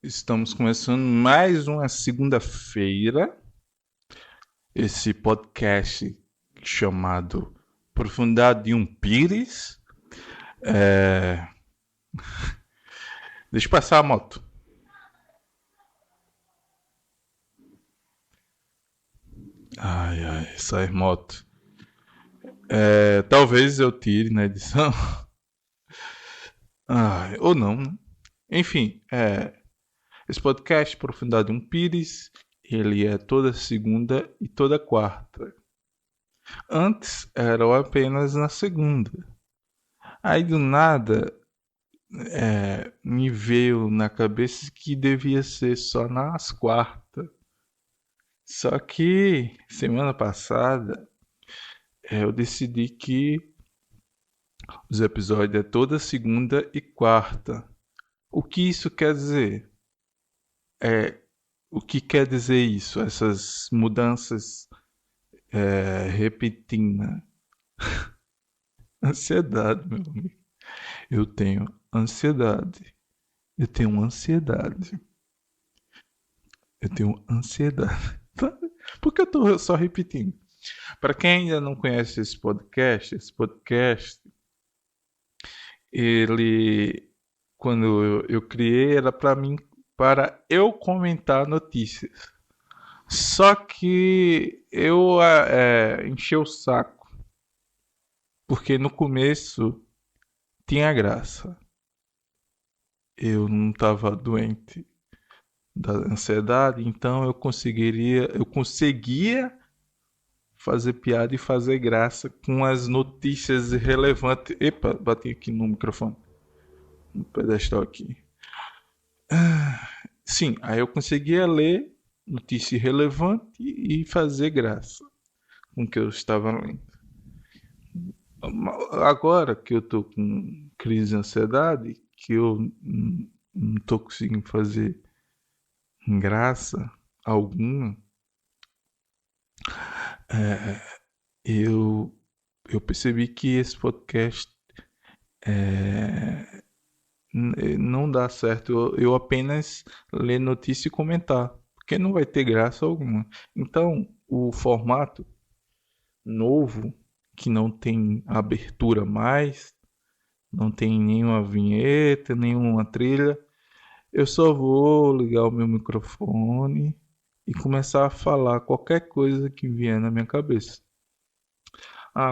Estamos começando mais uma segunda-feira. Esse podcast chamado Profundidade de um Pires. Deixa eu passar a moto. Ai, ai, essa moto. Talvez eu tire na edição. Ai, ou não, né? Enfim, esse podcast Profundidade de um Pires. Ele é toda segunda e toda quarta. Antes era apenas na segunda. Aí do nada me veio na cabeça que devia ser só nas quartas. Só que semana passada eu decidi que os episódios é toda segunda e quarta. O que isso quer dizer? O que quer dizer isso? Essas mudanças repetindo. Ansiedade, meu amigo. Eu tenho ansiedade. Eu tenho ansiedade. Eu tenho ansiedade. Por que eu tô só repetindo? Para quem ainda não conhece esse podcast, ele, quando eu criei, era para mim, para eu comentar notícias. Só que eu enchi o saco, porque no começo tinha graça. Eu não estava doente da ansiedade, então eu conseguia fazer piada e fazer graça com as notícias relevantes. Epa, bati aqui no microfone, no pedestal aqui. Sim, aí eu conseguia ler notícia relevante e fazer graça com o que eu estava lendo. Agora que eu tô com crise de ansiedade, que eu não tô conseguindo fazer graça alguma, eu, eu percebi que esse podcast não dá certo eu apenas ler notícia e comentar, porque não vai ter graça alguma. Então, o formato novo, que não tem abertura mais, não tem nenhuma vinheta, nenhuma trilha, eu só vou ligar o meu microfone e começar a falar qualquer coisa que vier na minha cabeça.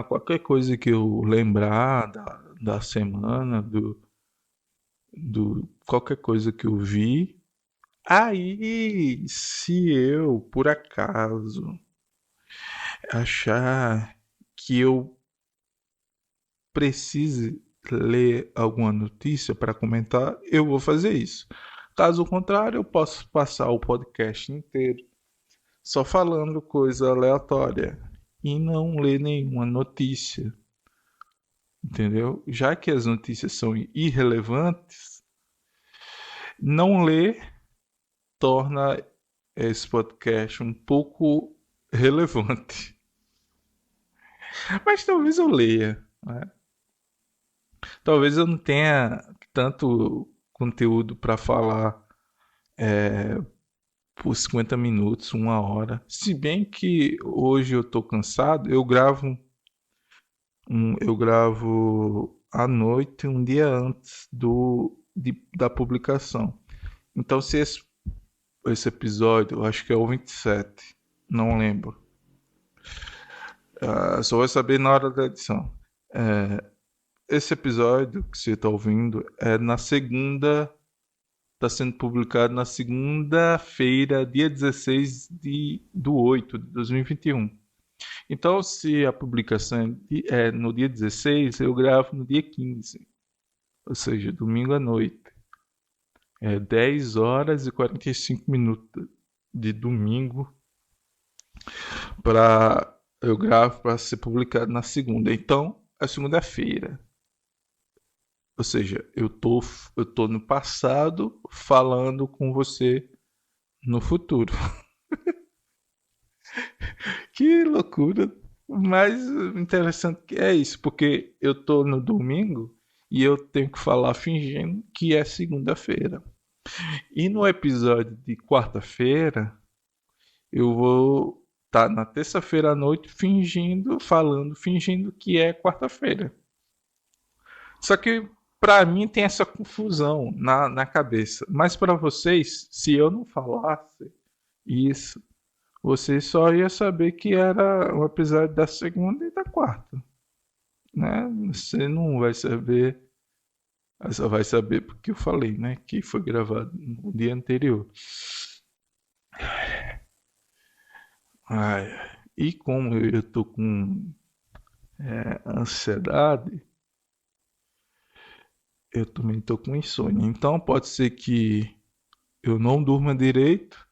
Qualquer coisa que eu lembrar da semana, do qualquer coisa que eu vi. Aí, se eu, por acaso, achar que eu precise ler alguma notícia para comentar, eu vou fazer isso. Caso contrário, eu posso passar o podcast inteiro só falando coisa aleatória e não ler nenhuma notícia, entendeu? Já que as notícias são irrelevantes, não ler torna esse podcast um pouco relevante. Mas talvez eu leia, né? Talvez eu não tenha tanto conteúdo para falar por 50 minutos, uma hora. Se bem que hoje eu tô cansado, eu gravo à noite, um dia antes da publicação. Então, se esse episódio, eu acho que é o 27, não lembro. Só vai saber na hora da edição. Esse episódio que você está ouvindo é na segunda. Está sendo publicado na segunda-feira, dia 16 do 8 de 2021. Então, se a publicação é no dia 16, eu gravo no dia 15, ou seja, domingo à noite. É 10 horas e 45 minutos de domingo para eu gravo para ser publicado na segunda. Então, é segunda-feira. Ou seja, eu tô no passado falando com você no futuro. Que loucura! Mas interessante que é isso, porque eu tô no domingo e eu tenho que falar fingindo que é segunda-feira. E no episódio de quarta-feira, eu vou estar na terça-feira à noite fingindo que é quarta-feira. Só que pra mim tem essa confusão na cabeça. Mas pra vocês, se eu não falasse isso, vocês só ia saber que era o episódio da segunda e da quarta, né? Você não vai saber, só vai saber porque eu falei, né? Que foi gravado no dia anterior. Ai, e como eu tô com ansiedade, eu também tô com insônia. Então pode ser que eu não durma direito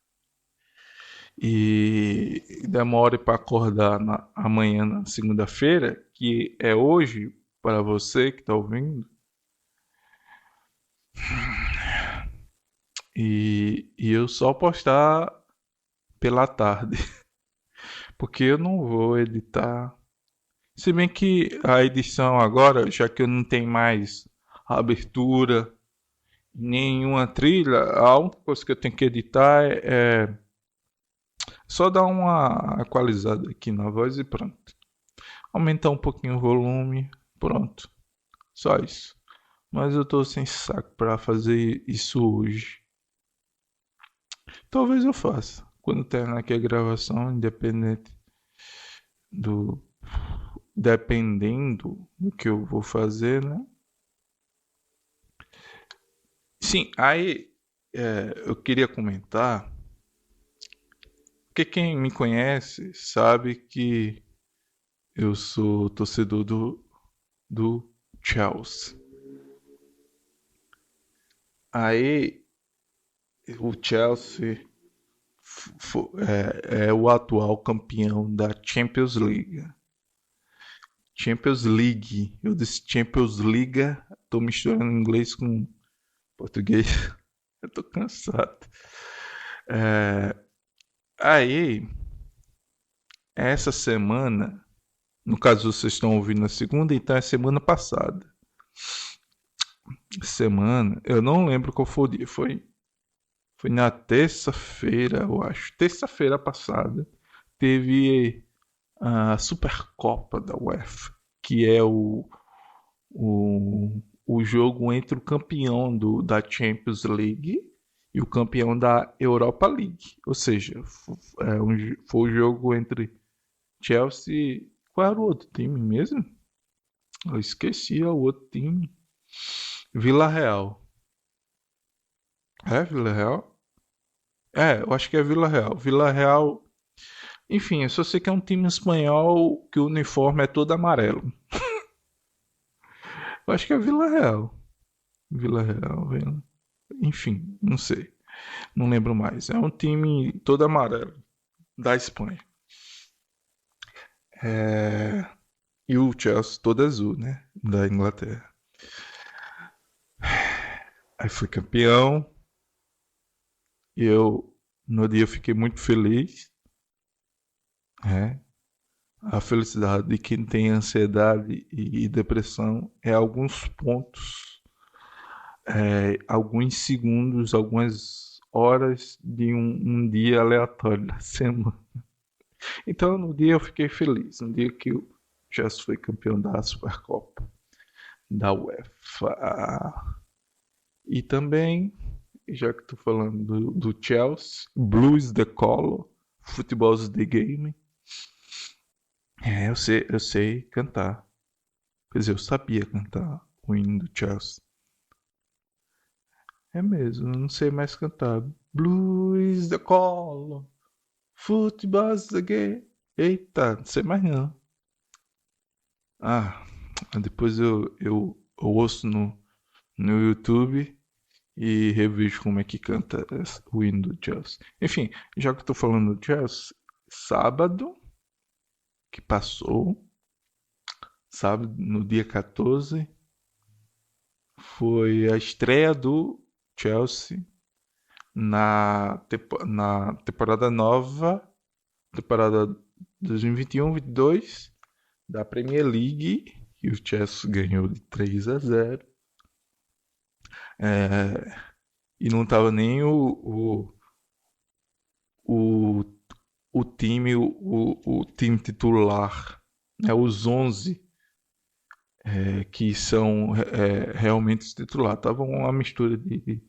e demore para acordar amanhã, na segunda-feira, que é hoje, para você que está ouvindo, e eu só postar pela tarde, porque eu não vou editar. Se bem que a edição agora, já que eu não tenho mais abertura, nenhuma trilha, a única coisa que eu tenho que editar é só dar uma equalizada aqui na voz e pronto. Aumentar um pouquinho o volume, pronto. Só isso. Mas eu tô sem saco pra fazer isso hoje. Talvez eu faça. Quando terminar aqui a gravação, independente do. Dependendo do que eu vou fazer, né? Sim, aí eu queria comentar. Porque quem me conhece sabe que eu sou torcedor do Chelsea. Aí o Chelsea é o atual campeão da Champions League. Champions League. Eu disse Champions League. Tô misturando inglês com português. Eu tô cansado. É, aí, essa semana, no caso vocês estão ouvindo na segunda, então é semana passada. Semana, eu não lembro qual foi o dia. Foi na terça-feira, eu acho. Terça-feira passada, teve a Supercopa da UEFA, que é o jogo entre o campeão da Champions League e o campeão da Europa League. Ou seja, foi o jogo entre Chelsea. Qual era o outro time mesmo? Eu esqueci o outro time. Vila Real. É Vila Real? É, eu acho que é Vila Real. Vila Real. Enfim, eu só sei que é um time espanhol que o uniforme é todo amarelo. Eu acho que é Vila Real. Vila Real, enfim, não sei. Não lembro mais. É um time todo amarelo da Espanha. É... E o Chelsea todo azul, né? Da Inglaterra. Aí fui campeão. E eu, no dia, eu fiquei muito feliz. É. A felicidade de quem tem ansiedade e depressão é alguns pontos, alguns segundos, algumas horas de um dia aleatório da semana. Então, no dia eu fiquei feliz. No dia que o Chelsea foi campeão da Supercopa da UEFA. E também, já que estou falando do Chelsea, Blues the Color, Football's the Game. Eu sei cantar. Quer dizer, eu sabia cantar o hino do Chelsea. É mesmo, eu não sei mais cantar. Blues the Color, Football's the Game. Eita, não sei mais não. Ah, depois eu ouço no YouTube e revejo como é que canta o hino do Chelsea. Enfim, já que eu tô falando do Chelsea, sábado que passou, sábado no dia 14, foi a estreia do Chelsea na temporada nova, temporada 2021-22 da Premier League, e o Chelsea ganhou de 3-0. É, e não tava nem o, o time titular, né? Os 11 que são realmente os titulares. Tava uma mistura de,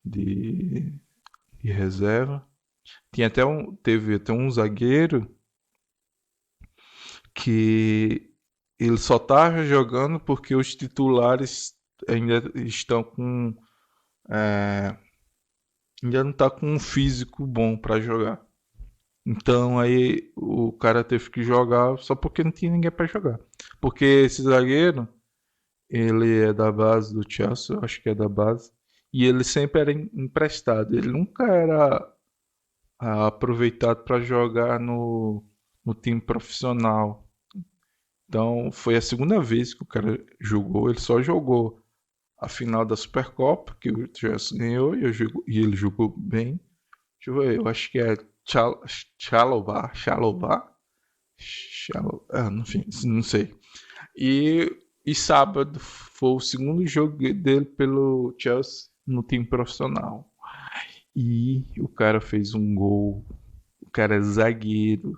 de reserva. Teve até um zagueiro que ele só tava jogando porque os titulares ainda estão com ainda não tá com um físico bom para jogar. Então aí o cara teve que jogar só porque não tinha ninguém para jogar. Porque esse zagueiro, ele é da base do Chelsea, eu acho que é da base, e ele sempre era emprestado. Ele nunca era aproveitado para jogar no time profissional. Então foi a segunda vez que o cara jogou. Ele só jogou a final da Supercopa, que o Chelsea ganhou, e ele jogou bem. Deixa eu ver, eu acho que é Chalobah, enfim, não sei. E sábado foi o segundo jogo dele pelo Chelsea no time profissional. E o cara fez um gol. O cara é zagueiro.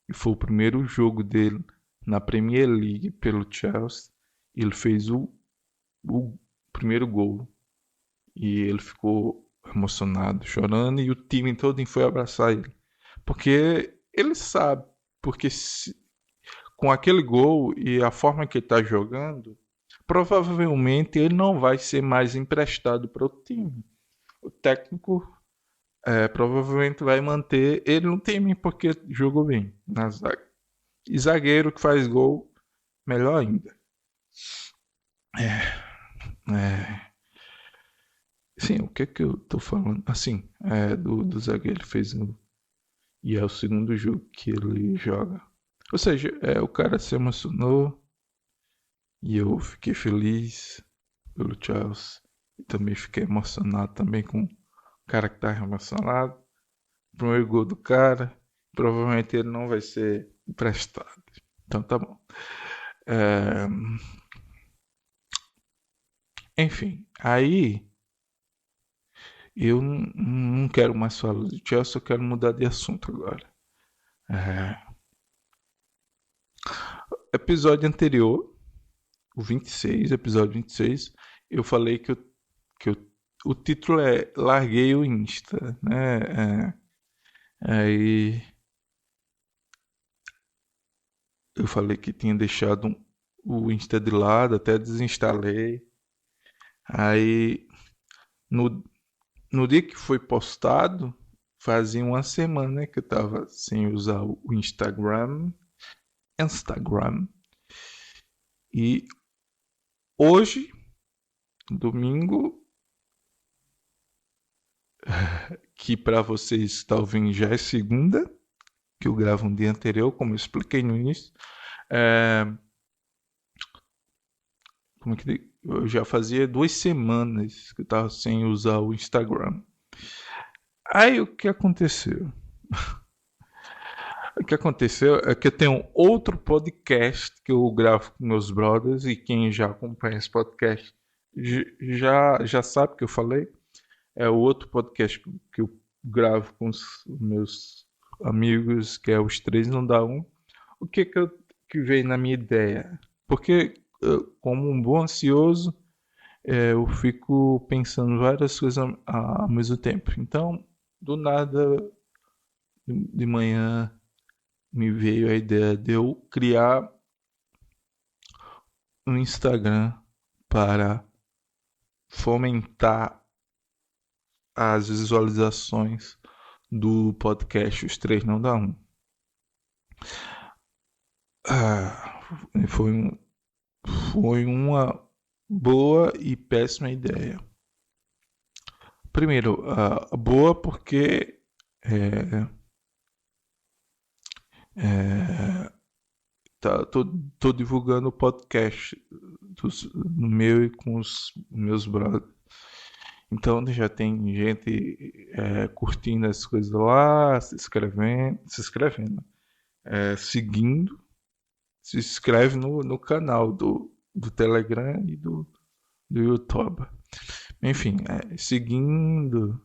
E foi o primeiro jogo dele na Premier League pelo Chelsea. Ele fez o primeiro gol. E ele ficou emocionado, chorando. E o time todo foi abraçar ele. Porque ele sabe. Porque com aquele gol e a forma que ele está jogando, provavelmente ele não vai ser mais emprestado para o time. O técnico provavelmente vai manter ele no time porque jogou bem na zaga. E zagueiro que faz gol, melhor ainda. É, sim, o que que eu tô falando? Assim, do zagueiro ele fez e é o segundo jogo que ele joga. Ou seja, o cara se emocionou e eu fiquei feliz pelo Chelsea. E também fiquei emocionado também com o cara que tá emocionado. Primeiro gol do cara. Provavelmente ele não vai ser emprestado. Então tá bom. É, enfim, aí eu não quero mais falar do Chelsea, eu quero mudar de assunto agora. É, episódio anterior, o 26, episódio 26, eu falei o título é Larguei o Insta, né? Aí eu falei que tinha deixado o Insta de lado, até desinstalei. Aí no, no dia que foi postado, fazia uma semana que eu tava sem usar o Instagram. E hoje, domingo, que para vocês talvez já é segunda, que eu gravo um dia anterior, como eu expliquei no início. É, eu já fazia 2 semanas que eu tava sem usar o Instagram. Aí o que aconteceu? O que aconteceu é que eu tenho outro podcast que eu gravo com meus brothers e quem já acompanha esse podcast já sabe que eu falei. É o outro podcast que eu gravo com os meus amigos, que é Os Três Não Dá Um. O que veio na minha ideia? Porque, como um bom ansioso, eu fico pensando várias coisas ao mesmo tempo. Então, do nada, de manhã, me veio a ideia de eu criar um Instagram para fomentar as visualizações do podcast Os Três Não Dá Um. Ah, foi, foi uma boa e péssima ideia. Primeiro, boa porque é, é, tô divulgando o podcast no meu e com os meus brothers. Então já tem gente curtindo as coisas lá, seguindo, se inscreve no canal do Telegram e do YouTube. Enfim, seguindo,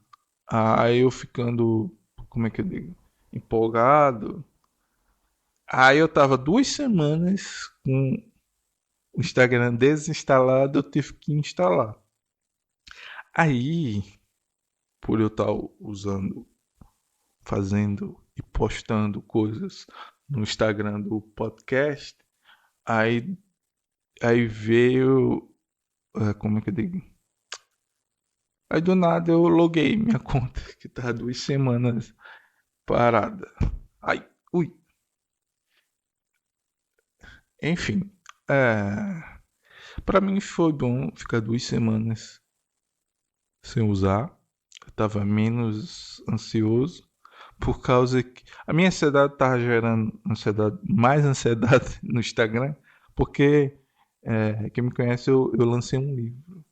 aí eu ficando, como é que eu digo? Empolgado. Aí eu tava 2 semanas com o Instagram desinstalado, eu tive que instalar. Aí, por eu estar usando, fazendo e postando coisas no Instagram do podcast, aí, aí veio, como é que eu digo? Aí do nada eu loguei minha conta, que tá 2 semanas parada. Ai, ui. Enfim, pra mim foi bom ficar 2 semanas sem usar. Eu tava menos ansioso por causa que a minha ansiedade tava gerando ansiedade, mais ansiedade no Instagram, porque quem me conhece eu lancei um livro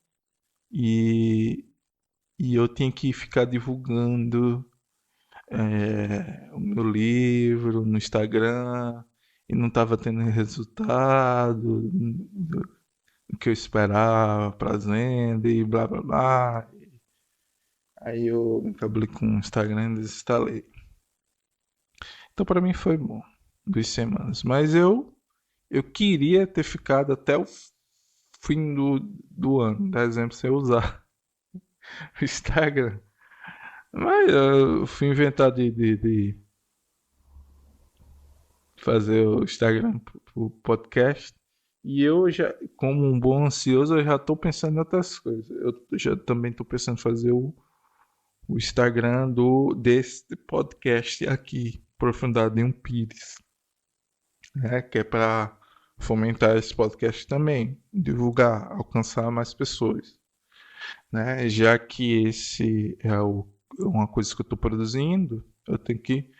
e, e eu tinha que ficar divulgando o meu livro no Instagram e não estava tendo resultado do que eu esperava para as vendas e blá blá blá. Aí eu acabei com o Instagram e desinstalei. Então para mim foi bom, 2 semanas. Mas eu queria ter ficado até o fim do ano, dezembro, sem usar o Instagram. Mas eu fui inventar de fazer o Instagram pro podcast. E eu já, como um bom ansioso, eu já tô pensando em outras coisas. Eu já também tô pensando em fazer o Instagram desse podcast aqui, Profundidade em um Pires, né? Que é para fomentar esse podcast também, divulgar, alcançar mais pessoas, né? Já que esse uma coisa que eu estou produzindo, eu tenho que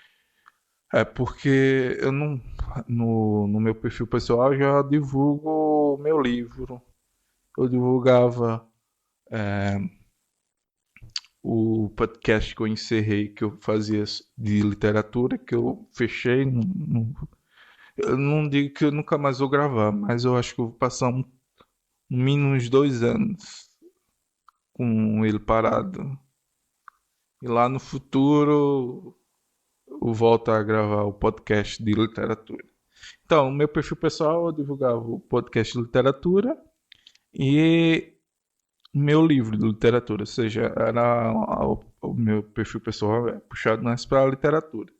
porque eu não no meu perfil pessoal eu já divulgo o meu livro. Eu divulgava o podcast que eu encerrei, que eu fazia de literatura, que eu fechei. Eu não digo que eu nunca mais vou gravar, mas eu acho que eu vou passar no mínimo uns 2 anos com ele parado. E lá no futuro eu volto a gravar o podcast de literatura. Então, no meu perfil pessoal eu divulgava o podcast de literatura e meu livro de literatura, ou seja, era o meu perfil pessoal puxado mais para a literatura.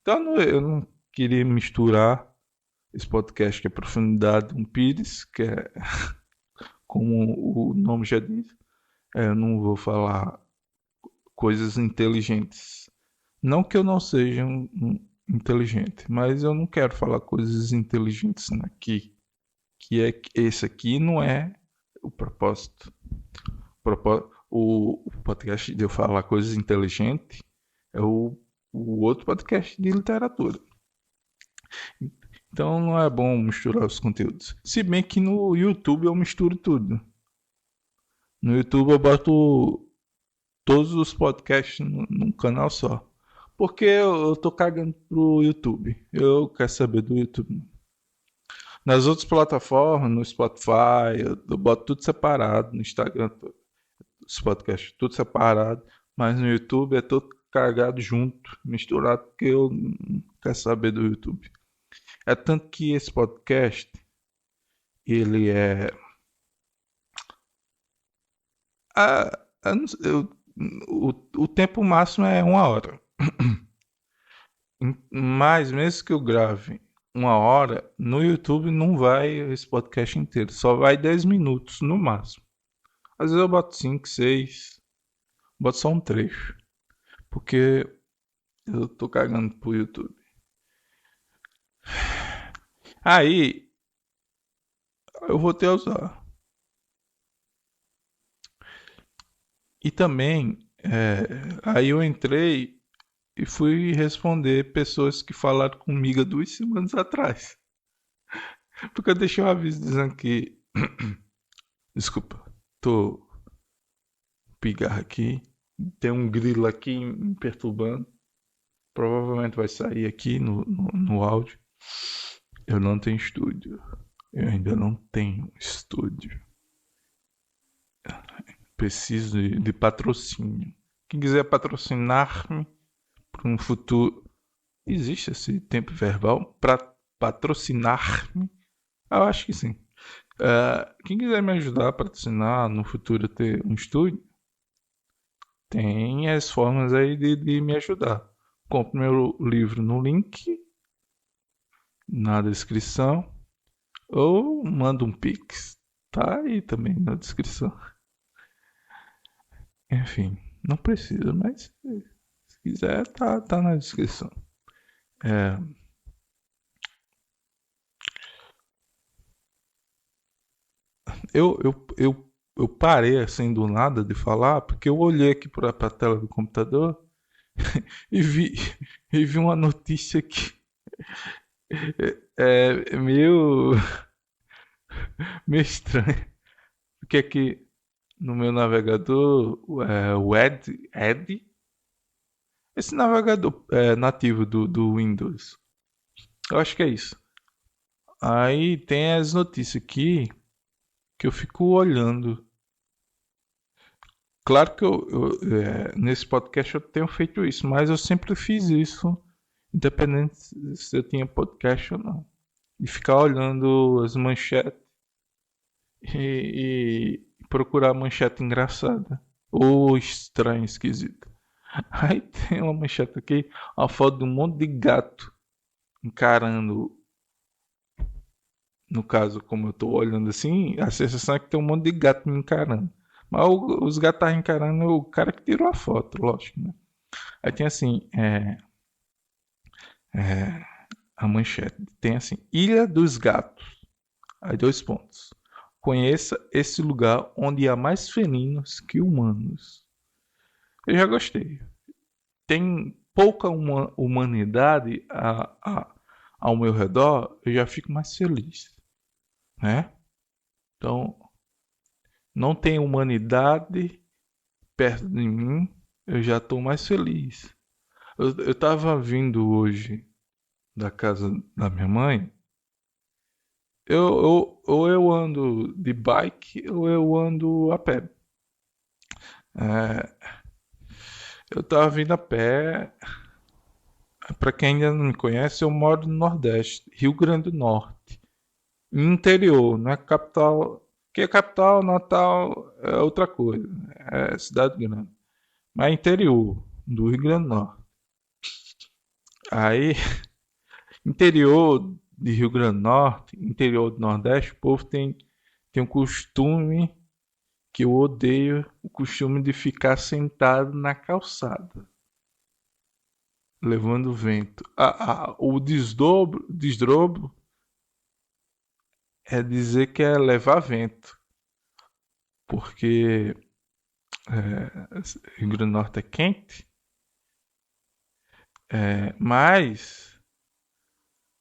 Então eu não queria misturar esse podcast que é Profundidade um Pires, que é como o nome já diz, eu não vou falar coisas inteligentes. Não que eu não seja inteligente, mas eu não quero falar coisas inteligentes aqui. Que é que esse aqui não é o propósito. O podcast de eu falar coisas inteligentes é o outro podcast de literatura. Então não é bom misturar os conteúdos. Se bem que no YouTube eu misturo tudo. No YouTube eu boto todos os podcasts num canal só. Porque eu tô cagando pro YouTube. Eu quero saber do YouTube. Nas outras plataformas, no Spotify, eu boto tudo separado. No Instagram, os podcasts tudo separado. Mas no YouTube é todo cagado junto, misturado, porque eu não quero saber do YouTube. É tanto que esse podcast, ele é. A, o tempo máximo é 1 hora. Mas mesmo que eu grave 1 hora, no YouTube não vai esse podcast inteiro. Só vai 10 minutos no máximo. Às vezes eu boto 5, 6, boto só um trecho. Porque eu tô cagando pro YouTube. Aí eu vou ter a usar. E também, aí eu entrei e fui responder pessoas que falaram comigo há 2 semanas atrás. Porque eu deixei um aviso dizendo que. Desculpa, tô pigarro aqui. Tem um grilo aqui me perturbando. Provavelmente vai sair aqui no áudio. Eu não tenho estúdio. Eu ainda não tenho estúdio. preciso de patrocínio. Quem quiser patrocinar-me para um futuro. Existe esse tempo verbal para patrocinar-me? Eu acho que sim. Quem quiser me ajudar a patrocinar no futuro ter um estúdio, tem as formas aí de me ajudar. Compre meu livro no link na descrição ou manda um pix, tá aí também na descrição. Enfim, não precisa, mas se quiser tá na descrição. É, eu parei assim do nada de falar porque eu olhei aqui para a tela do computador e vi, e vi uma notícia que é meio estranha. Porque aqui no meu navegador, o Edge, esse navegador nativo do Windows, eu acho que é isso. Aí tem as notícias aqui que eu fico olhando. Claro que nesse podcast eu tenho feito isso, mas eu sempre fiz isso, independente se eu tinha podcast ou não. De ficar olhando as manchetes e procurar manchete engraçada ou estranha, esquisita. Aí tem uma manchete aqui, uma foto de um monte de gato encarando. No caso, como eu tô olhando assim, a sensação é que tem um monte de gato me encarando. Mas os gatos estavam encarando o cara que tirou a foto, lógico, né? Aí tem assim, a manchete. Tem assim, Ilha dos Gatos. Aí 2 pontos. Conheça esse lugar onde há mais felinos que humanos. Eu já gostei. Tem pouca humanidade ao meu redor, eu já fico mais feliz, né? Então, não tem humanidade perto de mim, eu já estou mais feliz. Eu tava vindo hoje da casa da minha mãe. Ou eu ando de bike ou eu ando a pé. É, eu tava vindo a pé. Para quem ainda não me conhece, eu moro no Nordeste, Rio Grande do Norte. Interior, não é capital. Que é capital, Natal é outra coisa. É cidade grande. Mas é interior do Rio Grande do Norte. Aí, interior de Rio Grande do Norte, interior do Nordeste, o povo tem um costume que eu odeio, o costume de ficar sentado na calçada, levando vento. O desdobro é dizer que é levar vento, porque Rio Grande do Norte é quente, mas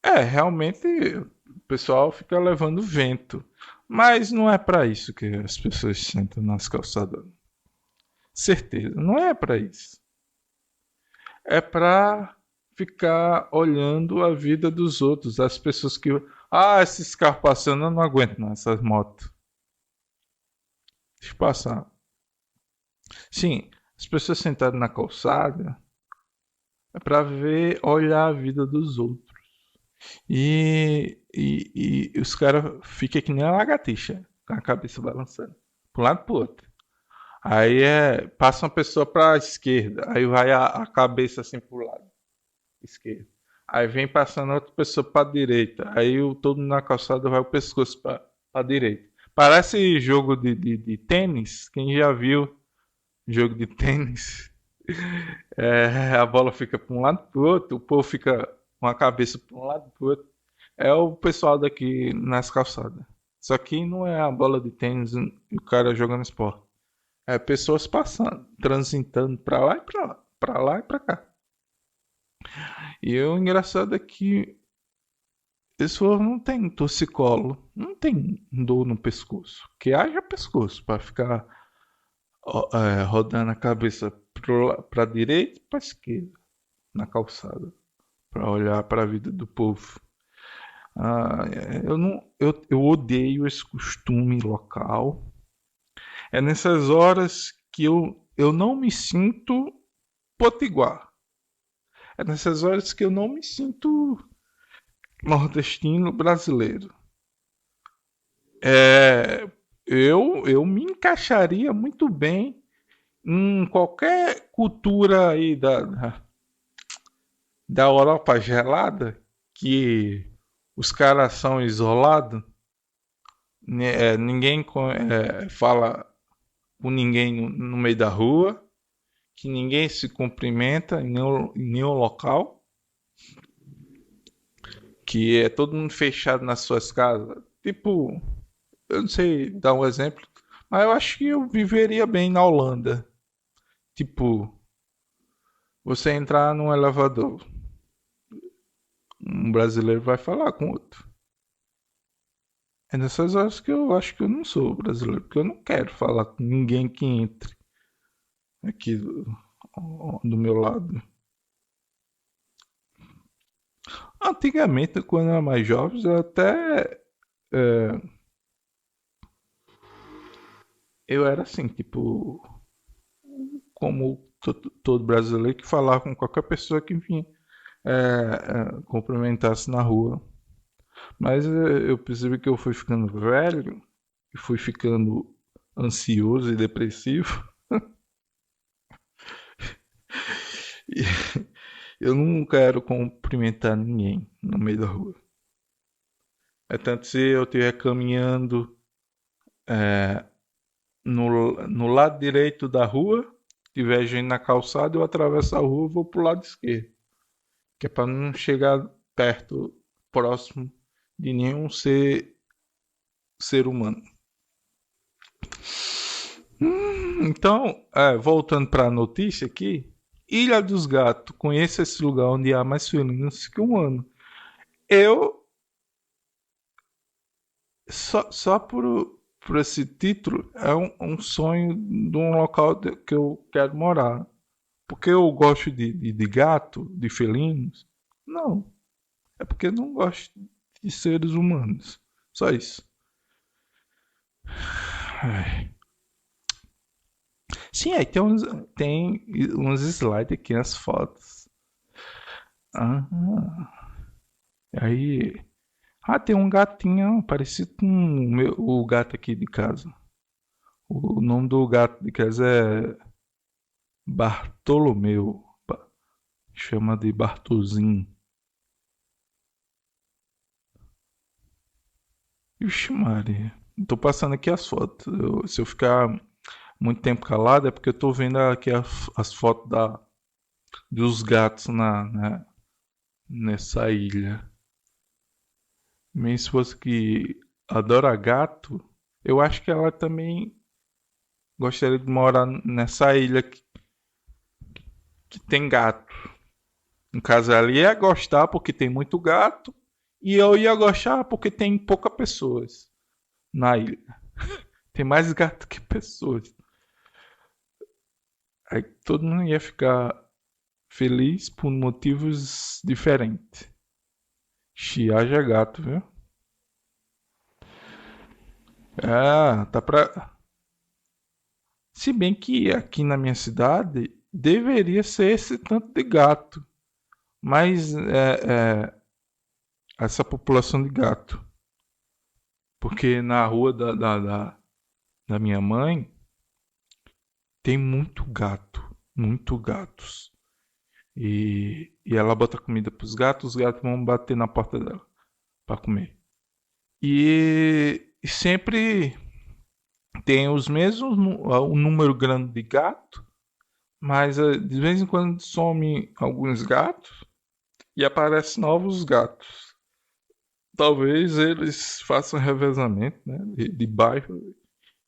realmente o pessoal fica levando vento. Mas não é para isso que as pessoas sentam nas calçadas. Certeza, não é para isso. É para ficar olhando a vida dos outros, as pessoas que. Ah, esses carros passando, eu não aguento não, essas motos. Deixa eu passar. Sim, as pessoas sentadas na calçada é para ver, olhar a vida dos outros. E os caras ficam que nem a lagartixa, com a cabeça balançando, para um lado e pro outro. Aí passa uma pessoa para a esquerda, aí vai a cabeça assim pro lado esquerdo. Aí vem passando outra pessoa para a direita, aí todo mundo na calçada vai o pescoço para a direita. Parece jogo de tênis, quem já viu jogo de tênis, a bola fica para um lado e pro outro, o povo fica com a cabeça para um lado e pro outro. É o pessoal daqui nas calçadas. Só que não é a bola de tênis e o cara jogando esporte. É pessoas passando, transitando pra lá e pra lá, pra lá e pra cá. E o engraçado é que esse povo não tem torcicolo, não tem dor no pescoço. Que haja pescoço pra ficar rodando a cabeça pra direita e pra esquerda na calçada, pra olhar pra vida do povo. Eu não, eu odeio esse costume local. É nessas horas que eu não me sinto potiguar. É nessas horas que eu não me sinto nordestino brasileiro. É, eu me encaixaria muito bem em qualquer cultura aí da Europa gelada, que os caras são isolados, ninguém fala com ninguém no meio da rua, que ninguém se cumprimenta em nenhum local, que é todo mundo fechado nas suas casas. Tipo, eu não sei dar um exemplo, mas eu acho que eu viveria bem na Holanda. Tipo, você entrar num elevador, um brasileiro vai falar com outro. É nessas horas que eu acho que eu não sou brasileiro, porque eu não quero falar com ninguém que entre aqui do meu lado. Antigamente, quando eu era mais jovem, eu até. é, eu era assim, tipo, como todo brasileiro que falava com qualquer pessoa que vinha cumprimentasse na rua. Mas eu percebi que eu fui ficando velho e fui ficando ansioso e depressivo. E eu não quero cumprimentar ninguém no meio da rua. É tanto se eu estiver caminhando no lado direito da rua, tiver gente na calçada, eu atravesso a rua e vou pro lado esquerdo. Que é para não chegar perto, próximo de nenhum ser humano. Então, voltando para a notícia aqui, Ilha dos Gatos, conheça esse lugar onde há mais felinos que um ano. Eu, só por esse título, é um sonho de um local que eu quero morar. Porque eu gosto de gato, de felinos? Não. É porque eu não gosto de seres humanos. Só isso. Ai. Sim, aí tem uns slides aqui nas fotos. Ah, aí. Ah, tem um gatinho parecido com o gato aqui de casa. O nome do gato de casa é Bartolomeu. Chama de Bartozinho. Ixi, Maria. Tô passando aqui as fotos. Se eu ficar muito tempo calado é porque eu tô vendo aqui as fotos dos gatos nessa ilha. Minha esposa que adora gato, eu acho que ela também gostaria de morar nessa ilha que tem gato. No caso, ela ia gostar porque tem muito gato e eu ia gostar porque tem poucas pessoas na ilha. Tem mais gato que pessoas. Aí todo mundo ia ficar feliz por motivos diferentes. Haja gato, viu? Ah, tá pra. Se bem que aqui na minha cidade deveria ser esse tanto de gato, mas essa população de gato. Porque na rua da minha mãe tem muito gato, muito gatos. E ela bota comida pros gatos, os gatos vão bater na porta dela para comer. E sempre tem os mesmos, um número grande de gato, mas de vez em quando some alguns gatos e aparecem novos gatos. Talvez eles façam revezamento, né, de bairro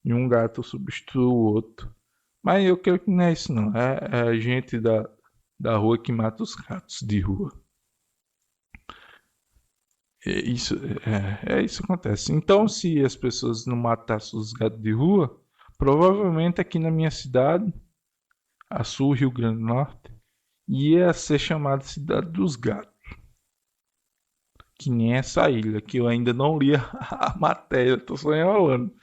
e um gato substitua o outro. Mas eu creio que não é isso não. É a gente da rua que mata os gatos de rua. Isso, isso que acontece. Então, se as pessoas não matassem os gatos de rua, provavelmente aqui na minha cidade, a Sul, Rio Grande do Norte, ia ser chamada Cidade dos Gatos. Que nem essa ilha, que eu ainda não li a matéria, tô só enrolando.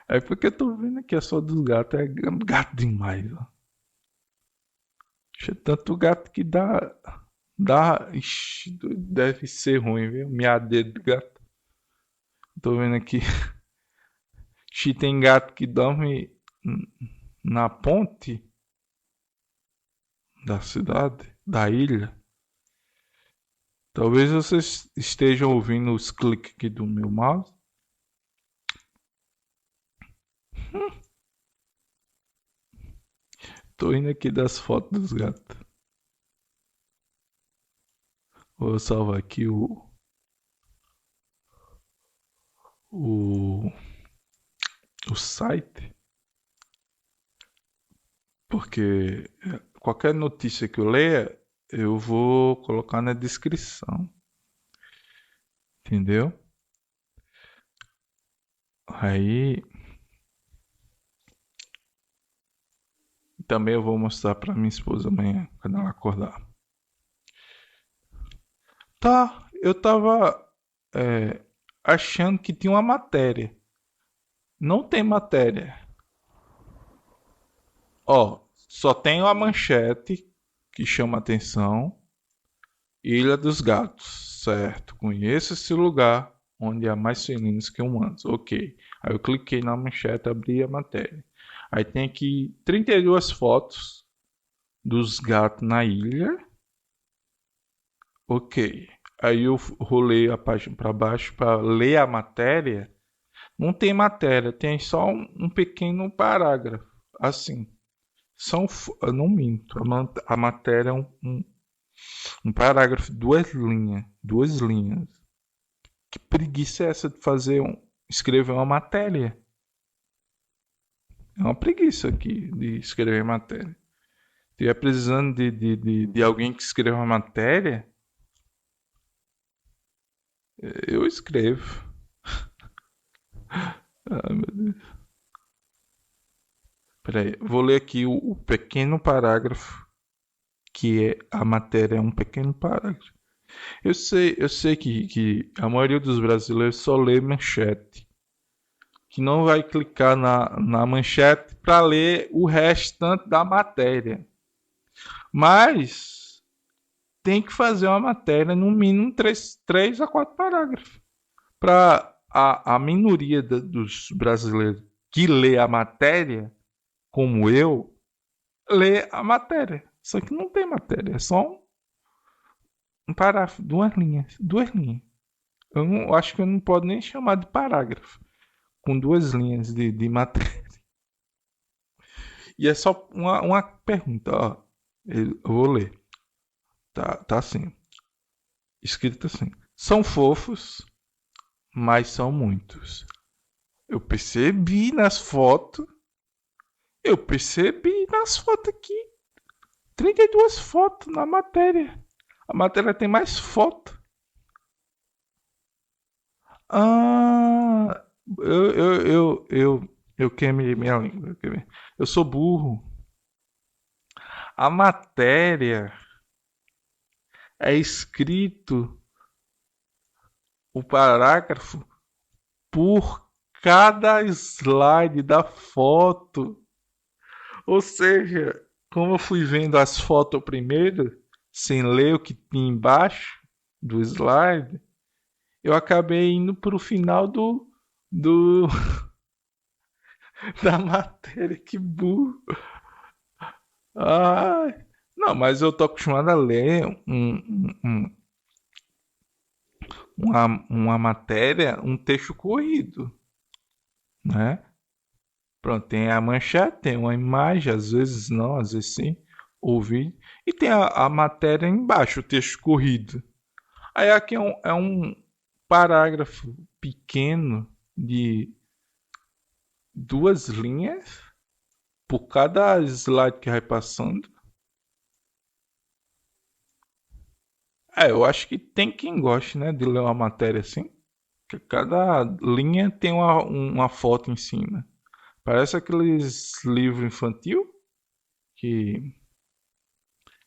É porque eu tô vendo aqui a só dos gatos. É gato demais, ó. Tinha tanto gato que dá. Dá. Ixi, deve ser ruim, viu? Miadeiro de gato. Tô vendo aqui. Ixi, tem gato que dorme na ponte da cidade, da ilha. Talvez vocês estejam ouvindo os cliques aqui do meu mouse. Tô indo aqui das fotos dos gatos. Vou salvar aqui o, o site. Porque qualquer notícia que eu leia, eu vou colocar na descrição. Entendeu? Aí também eu vou mostrar pra minha esposa amanhã, quando ela acordar. Tá, eu tava achando que tinha uma matéria. Não tem matéria. Ó, só tem a manchete que chama atenção. Ilha dos Gatos, certo. Conheço esse lugar onde há mais felinos que humanos. Ok. Aí eu cliquei na manchete, abri a matéria. Aí tem aqui 32 fotos dos gatos na ilha. Ok. Aí eu rolei a página para baixo para ler a matéria. Não tem matéria, tem só um pequeno parágrafo. Assim. Eu não minto. A matéria é um parágrafo, duas linhas. Duas linhas. Que preguiça é essa de escrever uma matéria? É uma preguiça aqui de escrever matéria. Se estiver precisando de alguém que escreva uma matéria, eu escrevo. Ah, meu Deus. Peraí, vou ler aqui o pequeno parágrafo, que é a matéria é um pequeno parágrafo. Eu sei que a maioria dos brasileiros só lê manchete. Que não vai clicar na manchete para ler o restante da matéria. Mas tem que fazer uma matéria no mínimo 3 a 4 parágrafos. Para a minoria dos brasileiros que lê a matéria, como eu, ler a matéria. Só que não tem matéria, é só um parágrafo, duas linhas. Duas linhas. Eu acho que eu não posso nem chamar de parágrafo. Com duas linhas de matéria. E é só uma pergunta, ó. Eu vou ler. Tá assim. Escrito assim. São fofos, mas são muitos. Eu percebi nas fotos. Eu percebi nas fotos aqui. 32 fotos na matéria. A matéria tem mais foto. Ah, eu queimei minha língua. Eu sou burro. A matéria é escrito o parágrafo por cada slide da foto. Ou seja, como eu fui vendo as fotos primeiro, sem ler o que tinha embaixo do slide, eu acabei indo para o final do da matéria. Que burro. Ai. Não, mas eu tô acostumado a ler uma matéria, um texto corrido, né? Pronto, tem a manchete, tem uma imagem, às vezes não, às vezes sim, ou vídeo, e tem a matéria embaixo, o texto corrido. Aí aqui é um parágrafo pequeno de duas linhas por cada slide que vai passando. Eu acho que tem quem goste, né, de ler uma matéria assim. Que cada linha tem uma foto em cima. Parece aqueles livros infantil que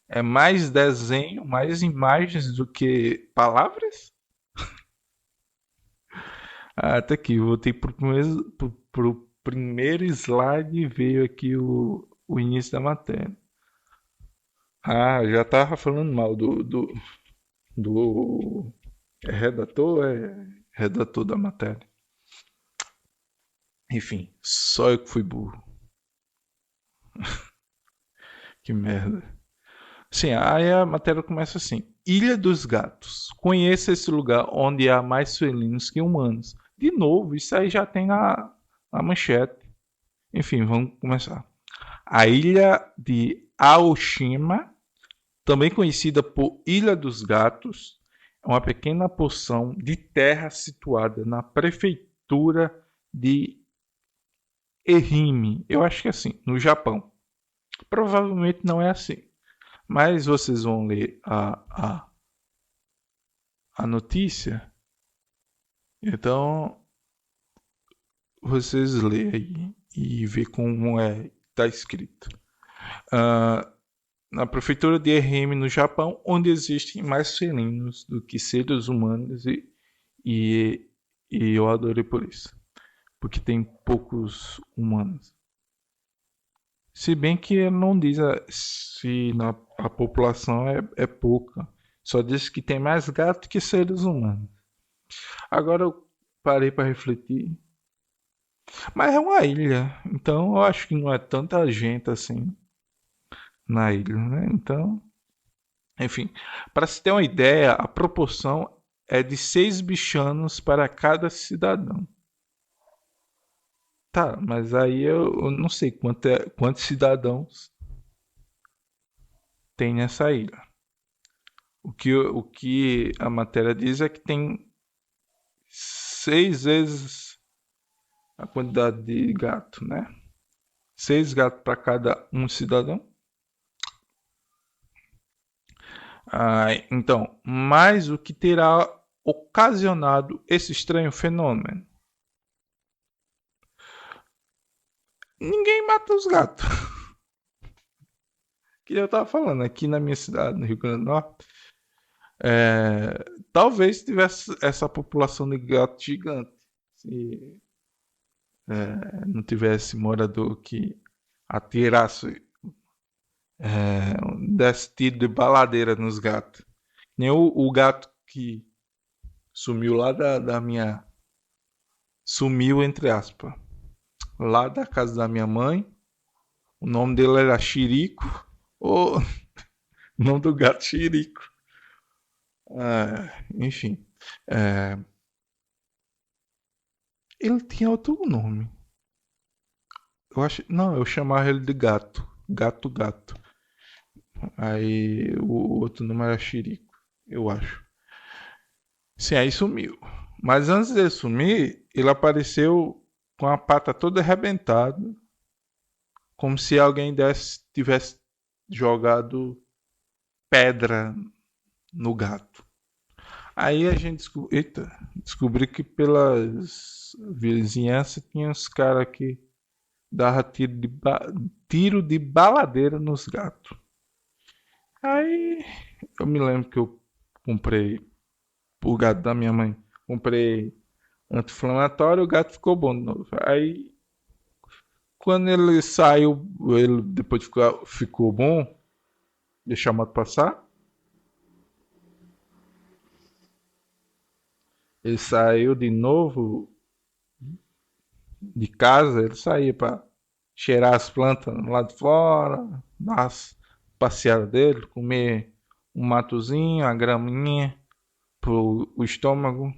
é mais desenho, mais imagens do que palavras. Ah, tá aqui, voltei pro primeiro, primeiro slide veio aqui o início da matéria. Ah, já tava falando mal do redator, redator da matéria. Enfim, só eu que fui burro. Que merda. Sim, aí a matéria começa assim. Ilha dos Gatos. Conheça esse lugar onde há mais felinos que humanos. De novo, isso aí já tem na manchete. Enfim, vamos começar. A ilha de Aoshima, também conhecida por Ilha dos Gatos, é uma pequena porção de terra situada na prefeitura de Ehime. Eu acho que é assim, no Japão. Provavelmente não é assim. Mas vocês vão ler a notícia. Então, vocês lêem aí e vê como está escrito. Ah, na prefeitura de Ehime, no Japão, onde existem mais felinos do que seres humanos e, e eu adorei por isso. Porque tem poucos humanos. Se bem que ele não diz se a população é pouca. Só diz que tem mais gato que seres humanos. Agora eu parei para refletir. Mas é uma ilha. Então eu acho que não é tanta gente assim na ilha, né? Então, enfim. Para se ter uma ideia, a proporção é de 6 bichanos para cada cidadão. Tá, mas aí eu não sei quantos cidadãos tem nessa ilha. O que a matéria diz é que tem 6 vezes a quantidade de gato, né? 6 gatos para cada um cidadão. Então, mas o que terá ocasionado esse estranho fenômeno? Ninguém mata os gatos. Que eu tava falando aqui na minha cidade, no Rio Grande do Norte. Talvez tivesse essa população de gato gigante. Se não tivesse morador que atirasse, desse tiro de baladeira nos gatos. Nem o gato que sumiu lá da minha. Sumiu, entre aspas. Lá da casa da minha mãe. O nome dele era Chirico. Ou o nome do gato Chirico. Enfim. Ele tinha outro nome. Eu acho. Não, eu chamava ele de gato. Gato, gato. Aí o outro nome era Chirico. Eu acho. Sim, aí sumiu. Mas antes de sumir, ele apareceu com a pata toda arrebentada, como se alguém tivesse jogado pedra no gato. Aí a gente descobriu que pelas vizinhanças tinha uns caras que davam tiro de baladeira nos gatos. Aí eu me lembro que eu comprei o gato da minha mãe. Comprei anti-inflamatório, o gato ficou bom de novo. Aí, quando ele saiu, ele depois ficou bom, deixar a moto passar. Ele saiu de novo de casa, ele saía para cheirar as plantas lá de fora, dar as passeadas dele, comer um matozinho, a graminha pro o estômago,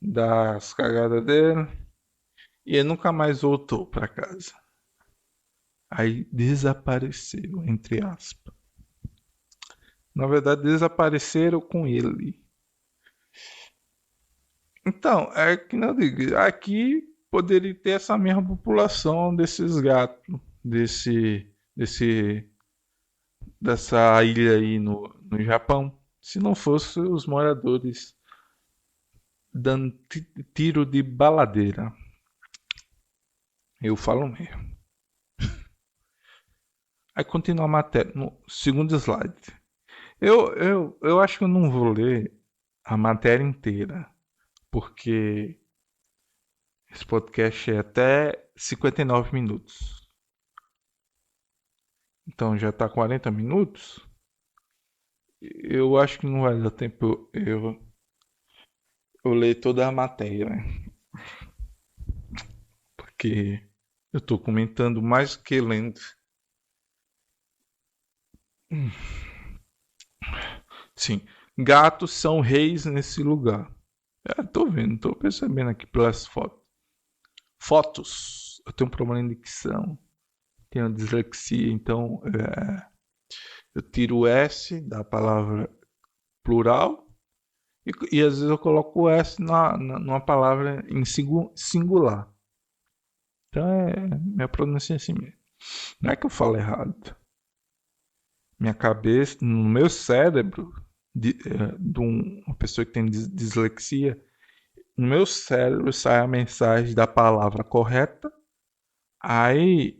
dar as cagadas dele. E ele nunca mais voltou para casa. Aí desapareceu, entre aspas. Na verdade, desapareceram com ele. Então, é que não digo, aqui poderia ter essa mesma população desses gatos, desse, dessa ilha aí no Japão, se não fosse os moradores dando tiro de baladeira. Eu falo mesmo. Aí continua a matéria, no segundo slide. Eu acho que eu não vou ler a matéria inteira, porque Esse podcast é até 59 minutos. Então já tá 40 minutos. Eu acho que não vai dar tempo eu ler toda a matéria, né? Porque eu tô comentando mais que lendo. Sim, gatos são reis nesse lugar. Tô vendo, tô percebendo aqui pelas fotos. Fotos. Eu tenho um problema de dicção. Tenho dislexia, então eu tiro o S da palavra plural e às vezes eu coloco o S numa palavra em singular. Então minha pronúncia é assim mesmo. Não é que eu falo errado. Minha cabeça, no meu cérebro, de uma pessoa que tem dislexia, no meu cérebro sai a mensagem da palavra correta, aí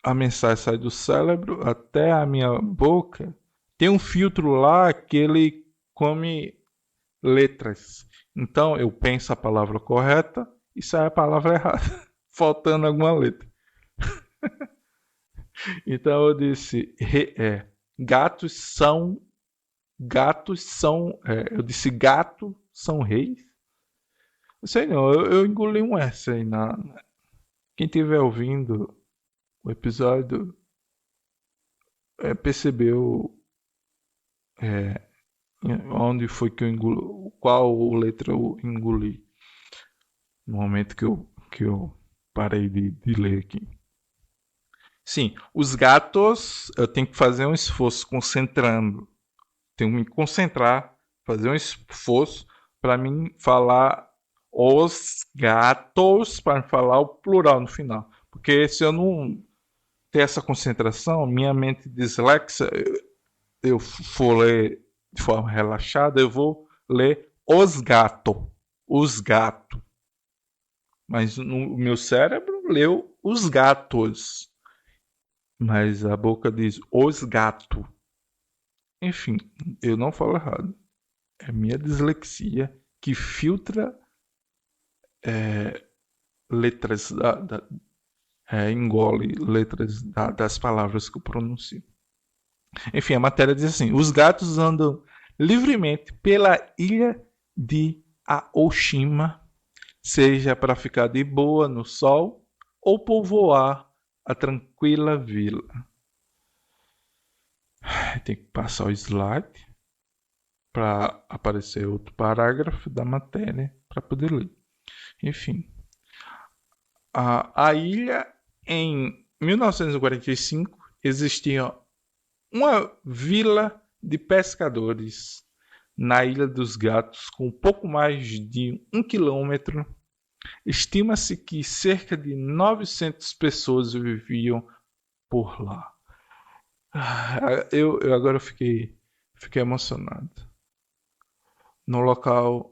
a mensagem sai do cérebro até a minha boca. Tem um filtro lá que ele come letras. Então eu penso a palavra correta e sai a palavra errada, faltando alguma letra. Então eu disse, gatos são, eu disse gato são reis. Não sei não, eu engoli um S aí quem estiver ouvindo o episódio percebeu onde foi que eu engoli, qual letra eu engoli no momento que eu parei de ler aqui. Sim, os gatos eu tenho que fazer um esforço concentrando. Tenho que me concentrar, fazer um esforço para mim falar os gatos, para falar o plural no final. Porque se eu não ter essa concentração, minha mente dislexa, eu for ler de forma relaxada, eu vou ler os gatos. Os gatos. Mas no meu cérebro leu os gatos. Mas a boca diz os gatos. Enfim, eu não falo errado. É minha dislexia que filtra letras, engole letras das palavras que eu pronuncio. Enfim, a matéria diz assim: os gatos andam livremente pela ilha de Aoshima, seja para ficar de boa no sol ou povoar a tranquila vila. Tem que passar o slide para aparecer outro parágrafo da matéria para poder ler. Enfim, a ilha em 1945 existia uma vila de pescadores na Ilha dos Gatos com pouco mais de 1 quilômetro. Estima-se que cerca de 900 pessoas viviam por lá. Eu agora fiquei emocionado. No local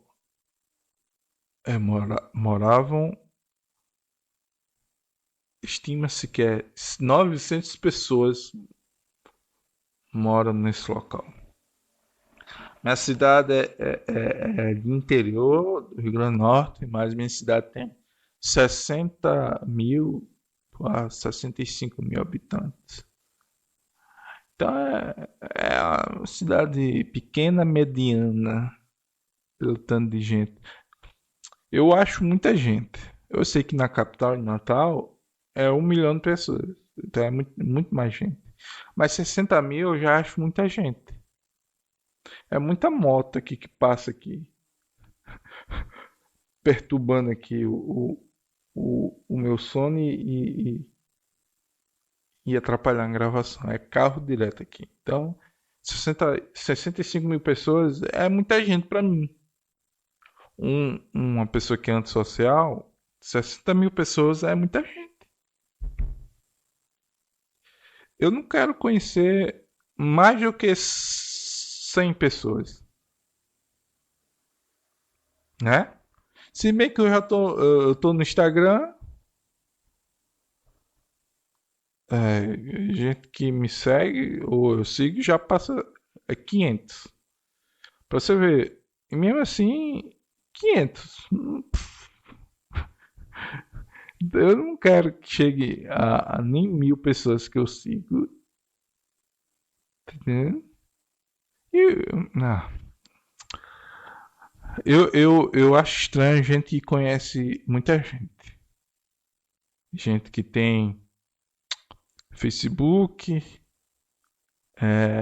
moravam, estima-se que 900 pessoas moram nesse local. Minha cidade é de interior do Rio Grande do Norte, mas minha cidade tem 60 mil a 65 mil habitantes. Então é uma cidade pequena, mediana, pelo tanto de gente. Eu acho muita gente. Eu sei que na capital de Natal é 1 milhão de pessoas. Então é muito, muito mais gente. Mas 60 mil eu já acho muita gente. É muita moto aqui que passa aqui. Perturbando aqui o meu sono e atrapalhando a gravação. É carro direto aqui. Então, 65 mil pessoas é muita gente para mim. Uma pessoa que é antissocial, 60 mil pessoas é muita gente. Eu não quero conhecer mais do que 100 pessoas. Né? Se bem que eu tô no Instagram, gente que me segue ou eu sigo já passa 500. Pra você ver, e mesmo assim, 500. Eu não quero que chegue a nem 1.000 pessoas que eu sigo. Entendeu? E, ah, eu acho estranho gente que conhece muita gente. Gente que tem Facebook, é,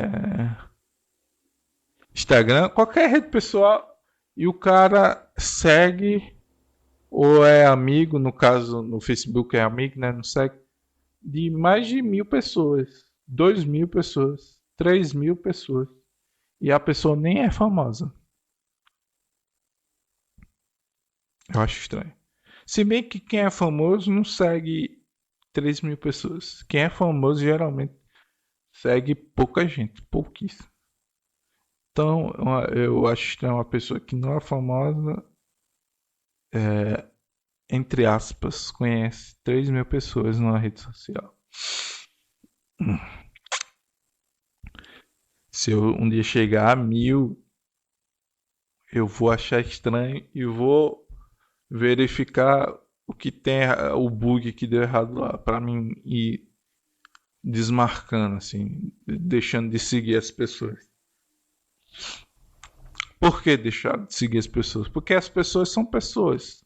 Instagram, qualquer rede pessoal, e o cara segue ou é amigo, no caso no Facebook é amigo, né? Não segue, de mais de 1.000 pessoas, 2.000 pessoas, 3.000 pessoas. E a pessoa nem é famosa. Eu acho estranho. Se bem que quem é famoso não segue 3.000 pessoas. Quem é famoso geralmente segue pouca gente, pouquíssimo. Então eu acho estranho uma pessoa que não é famosa, entre aspas, conhece 3.000 pessoas numa rede social. Se eu um dia chegar a 1.000, eu vou achar estranho e vou verificar o que tem, o bug que deu errado lá, para mim ir desmarcando, assim, deixando de seguir as pessoas. Por que deixar de seguir as pessoas? Porque as pessoas são pessoas.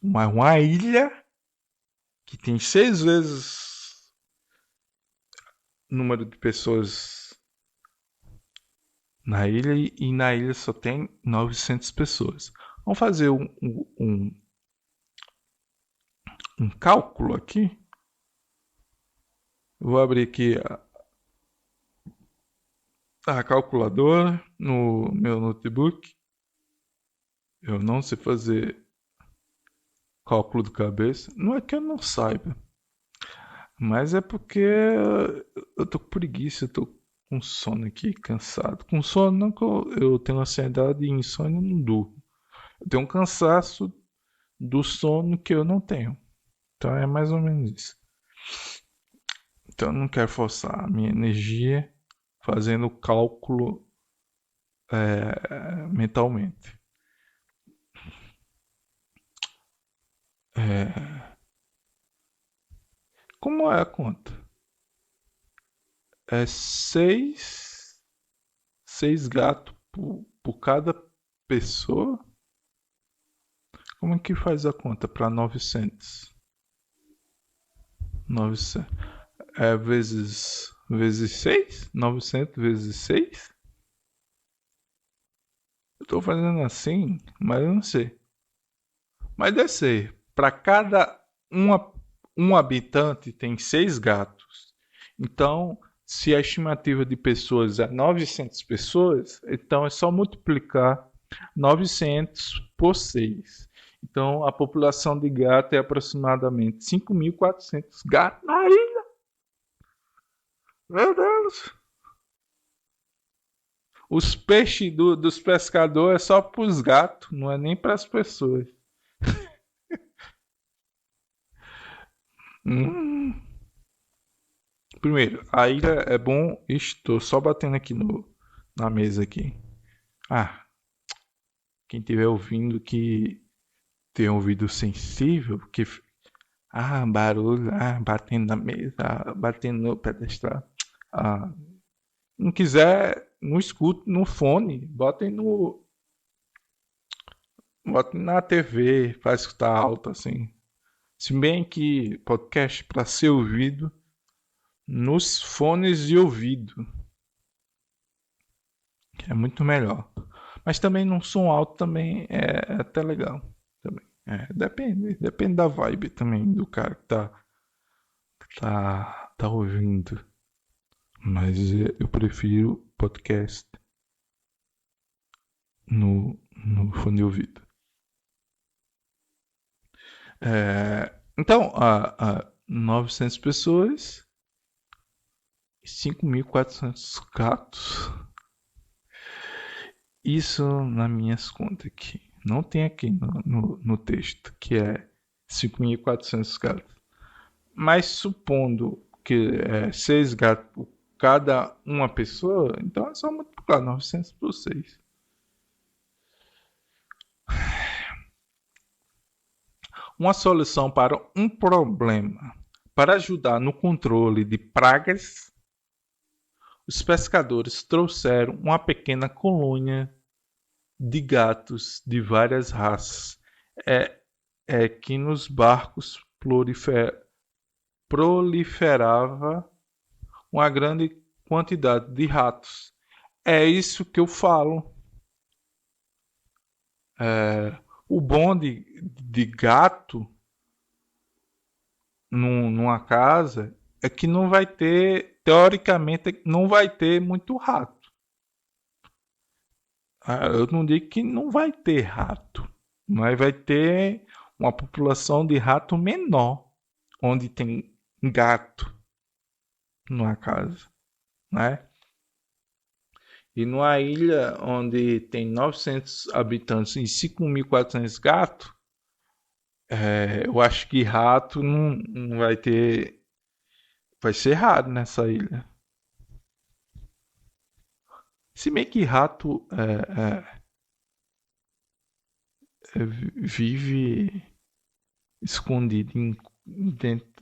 Uma ilha que tem 6 vezes o número de pessoas na ilha e na ilha só tem 900 pessoas. Vamos fazer um cálculo aqui. Vou abrir aqui a calculadora no meu notebook. Eu não sei fazer cálculo de cabeça. Não é que eu não saiba, mas é porque eu tô com preguiça, eu tô com sono aqui, cansado. Com sono não que eu tenho ansiedade e insônia, eu não durmo. Eu tenho um cansaço do sono que eu não tenho. Então é mais ou menos isso. Então eu não quero forçar a minha energia fazendo cálculo mentalmente. É, como é a conta? É seis gatos por cada pessoa? Como é que faz a conta para 900? 900 vezes 6? 900 vezes 6? Eu tô fazendo assim, mas eu não sei. Mas deve ser. Para cada um habitante tem 6 gatos. Então, se a estimativa de pessoas é 900 pessoas, então é só multiplicar 900 por 6. Então, a população de gato é aproximadamente 5.400 gatos. Aí, meu Deus! Os peixes dos pescadores é só para os gatos, não é nem para as pessoas. Hum. Primeiro, a ilha é bom. Estou só batendo aqui na mesa aqui. Ah, quem estiver ouvindo que tem ouvido sensível, que barulho, batendo na mesa, batendo no pedestal. Ah, não quiser, não escute no fone, botem na TV para escutar alto assim. Se bem que podcast para ser ouvido nos fones de ouvido, que é muito melhor. Mas também num som alto também é até legal. Também. Depende da vibe também do cara que tá ouvindo. Mas eu prefiro podcast no fone de ouvido. Então, 900 pessoas, 5.400 gatos. Isso nas minhas contas aqui. Não tem aqui no texto, que é 5.400 gatos. Mas supondo que 6 gatos por cada uma pessoa, então é só multiplicar 900 por 6. uma solução para um problema. Para ajudar no controle de pragas, os pescadores trouxeram uma pequena colônia de gatos de várias raças. É que nos barcos proliferava uma grande quantidade de ratos. É isso que eu falo. O bom de gato numa casa é que não vai ter, teoricamente, não vai ter muito rato. Eu não digo que não vai ter rato, mas vai ter uma população de rato menor, onde tem gato numa casa, né? E numa ilha onde tem 900 habitantes e 5.400 gatos, eu acho que rato não vai ter. Vai ser raro nessa ilha. Se bem que rato vive escondido dentro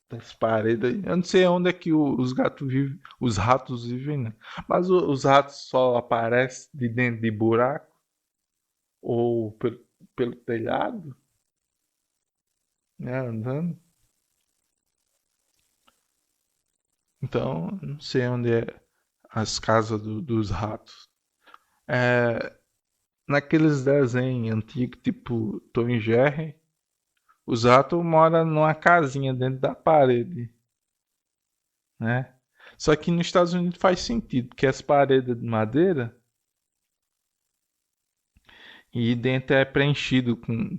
das paredes. Eu não sei onde é que os gatos vivem, os ratos vivem, né? Mas os ratos só aparecem de dentro de buraco ou pelo telhado, né? Andando. Então, não sei onde é as casas dos ratos. É, naqueles desenhos antigos, tipo Tom e Jerry, os ratos moram numa casinha dentro da parede, né? Só que nos Estados Unidos faz sentido, porque as paredes de madeira e dentro é preenchido com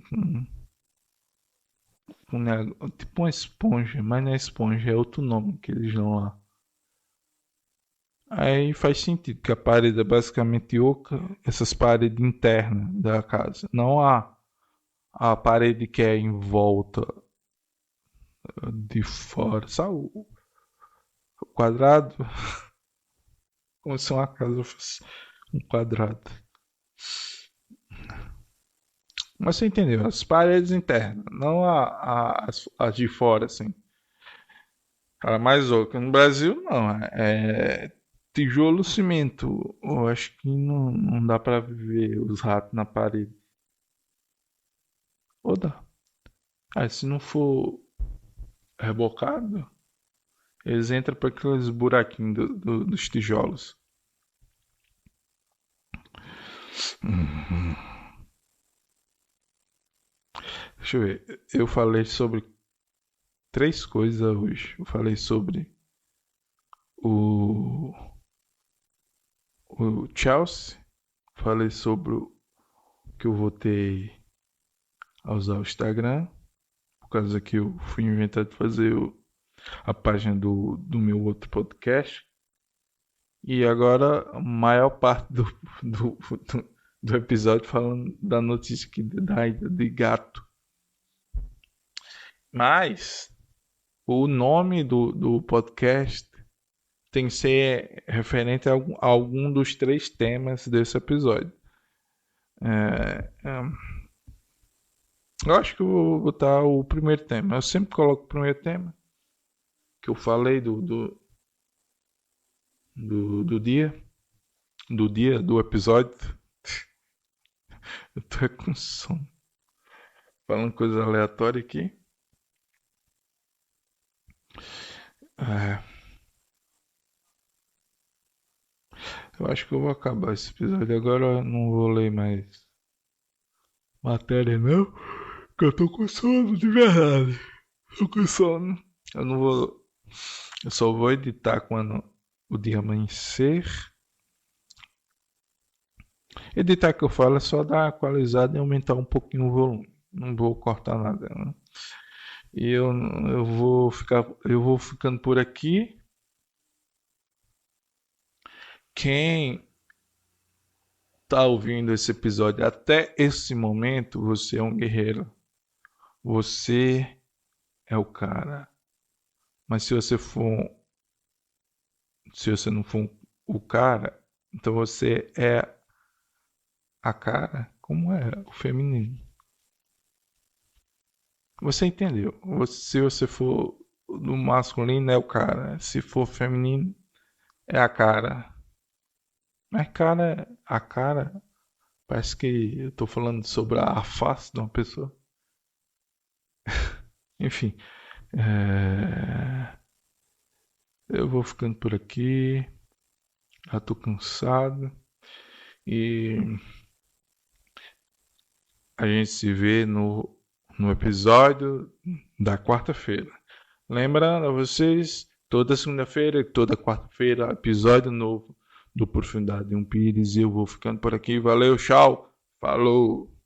tipo uma esponja, mas não é esponja, é outro nome que eles dão lá. Aí faz sentido que a parede é basicamente oca, essas paredes internas da casa, não a parede que é em volta de fora, sabe? O quadrado, como se uma casa fosse um quadrado. Mas você entendeu? As paredes internas, não as de fora, assim. Cara, mais oca. No Brasil, não. É tijolo, cimento. Eu acho que não dá pra ver os ratos na parede. Ou dá. Se não for rebocado, eles entram por aqueles buraquinhos dos tijolos. Deixa eu ver. Eu falei sobre três coisas hoje. Eu falei sobre o, o Chelsea. Falei sobre o que eu voltei a usar o Instagram. Por causa que eu fui inventar de fazer a página do meu outro podcast. E agora a maior parte do episódio falando da notícia que da ida de gato. Mas o nome do podcast tem que ser referente a algum dos três temas desse episódio. Eu acho que eu vou botar o primeiro tema. Eu sempre coloco o primeiro tema que eu falei do dia. Do dia, do episódio. Eu tô com sono. Falando coisa aleatória aqui. É, eu acho que eu vou acabar esse episódio agora. Eu não vou ler mais matéria, não. Porque eu tô com sono, de verdade. Tô com sono. Eu não vou. Eu só vou editar quando o dia amanhecer. Editar que eu falo é só dar uma equalizada e aumentar um pouquinho o volume. Não vou cortar nada, né? E eu vou ficando por aqui. Quem tá ouvindo esse episódio até esse momento, você é um guerreiro. Você é o cara. Mas se você não for o cara, então você é a cara. Como é o feminino? Você entendeu? Se você for no masculino, é o cara. Se for feminino, é a cara. Mas cara, a cara, parece que eu tô falando sobre a face de uma pessoa. Enfim, eu vou ficando por aqui. Já tô cansado. E a gente se vê no episódio da quarta-feira. Lembrando a vocês, toda segunda-feira e toda quarta-feira, episódio novo do Profundidade de um Pires. E eu vou ficando por aqui. Valeu, tchau. Falou.